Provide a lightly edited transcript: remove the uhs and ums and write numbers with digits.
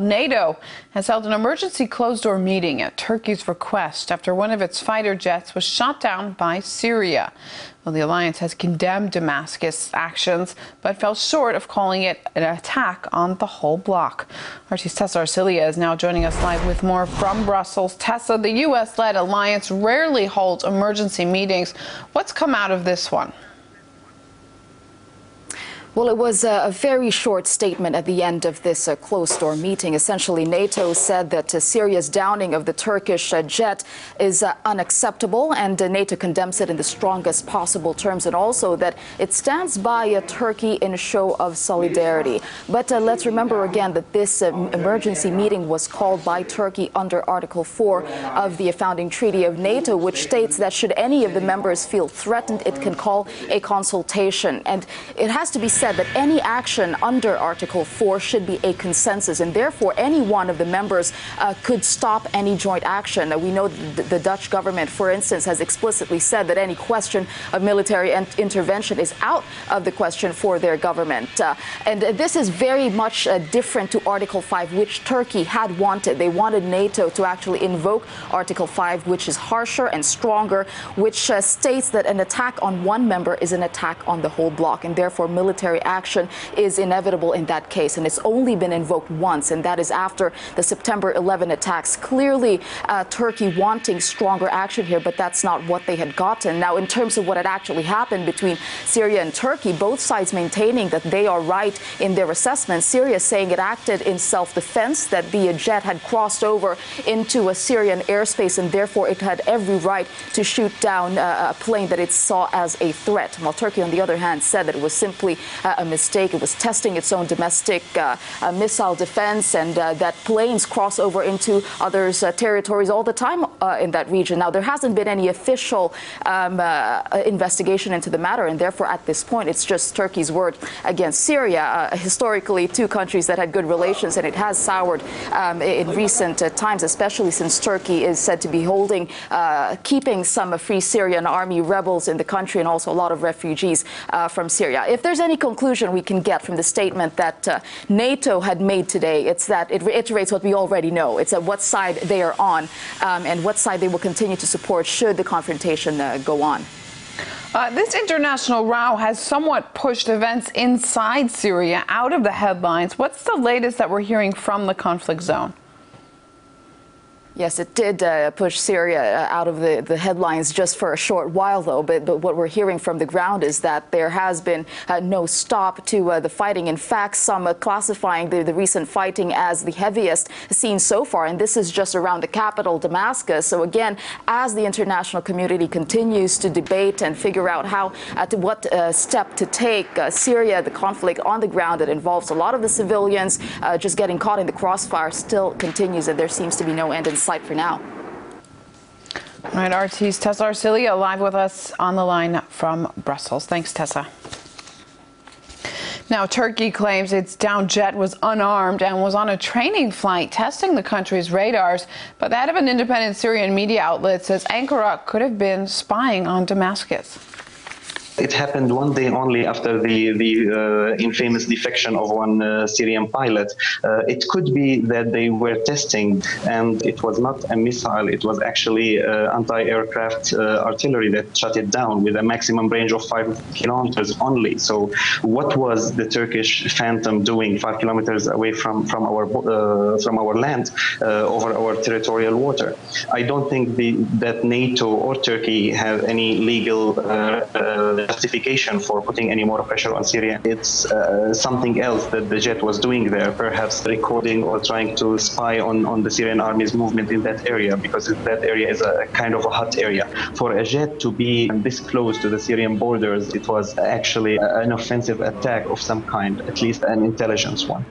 NATO has held an emergency closed-door meeting at Turkey's request after one of its fighter jets was shot down by Syria. Well, the alliance has condemned Damascus' actions, but fell short of calling it an attack on the whole bloc. RT's Tesa Arcilla is now joining us live with more from Brussels. Tesa, the U.S.-led alliance rarely holds emergency meetings. What's come out of this one? Well, it was a very short statement at the end of this closed-door meeting. Essentially, NATO said that Syria's downing of the Turkish jet is unacceptable, and NATO condemns it in the strongest possible terms, and also that it stands by Turkey in a show of solidarity. But let's remember again that this emergency meeting was called by Turkey under Article 4 of the founding treaty of NATO, which states that should any of the members feel threatened, it can call a consultation. And it has to be said that any action under Article 4 should be a consensus, and therefore any one of the members could stop any joint action. We know the Dutch government, for instance, has explicitly said that any question of military intervention is out of the question for their government. And this is very much different to Article 5, which Turkey had wanted. They wanted NATO to actually invoke Article 5, which is harsher and stronger, which states that an attack on one member is an attack on the whole bloc, and therefore military action is inevitable in that case. And it's only been invoked once, and that is after the September 11 attacks. Clearly, Turkey wanting stronger action here, but that's not what they had gotten. Now, in terms of what had actually happened between Syria and Turkey, both sides maintaining that they are right in their assessment. Syria saying it acted in self-defense, that the jet had crossed over into a Syrian airspace, and therefore it had every right to shoot down a plane that it saw as a threat. While Turkey, on the other hand, said that it was simply a mistake. It was testing its own domestic missile defense, and that planes cross over into others' territories all the time in that region. Now, there hasn't been any official investigation into the matter, and therefore at this point it's just Turkey's word against Syria. Historically, two countries that had good relations, and it has soured in recent times, especially since Turkey is said to be keeping some Free Syrian Army rebels in the country, and also a lot of refugees from Syria. If there's any conclusion we can get from the statement that NATO had made today, it's that it reiterates what we already know. It's what side they are on and what side they will continue to support should the confrontation go on. This international row has somewhat pushed events inside Syria out of the headlines. What's the latest that we're hearing from the conflict zone? Yes, it did push Syria out of the headlines just for a short while, though. But what we're hearing from the ground is that there has been no stop to the fighting. In fact, some classifying the recent fighting as the heaviest seen so far. And this is just around the capital, Damascus. So again, as the international community continues to debate and figure out what step to take, Syria, the conflict on the ground that involves a lot of the civilians just getting caught in the crossfire still continues, and there seems to be no end in sight for now. All right, RT's Tesa Arcilla live with us on the line from Brussels. Thanks, Tesa. Now, Turkey claims its downed jet was unarmed and was on a training flight testing the country's radars. But the head of an independent Syrian media outlet says Ankara could have been spying on Damascus. It happened one day only after the infamous defection of one Syrian pilot. It could be that they were testing, and it was not a missile. It was actually anti-aircraft artillery that shot it down with a maximum range of 5 kilometers only. So what was the Turkish Phantom doing 5 kilometers away from our land over our territorial water? I don't think that NATO or Turkey have any legal justification for putting any more pressure on Syria. It's something else that the jet was doing there, perhaps recording or trying to spy on the Syrian army's movement in that area, because that area is a kind of a hot area. For a jet to be this close to the Syrian borders, it was actually an offensive attack of some kind, at least an intelligence one.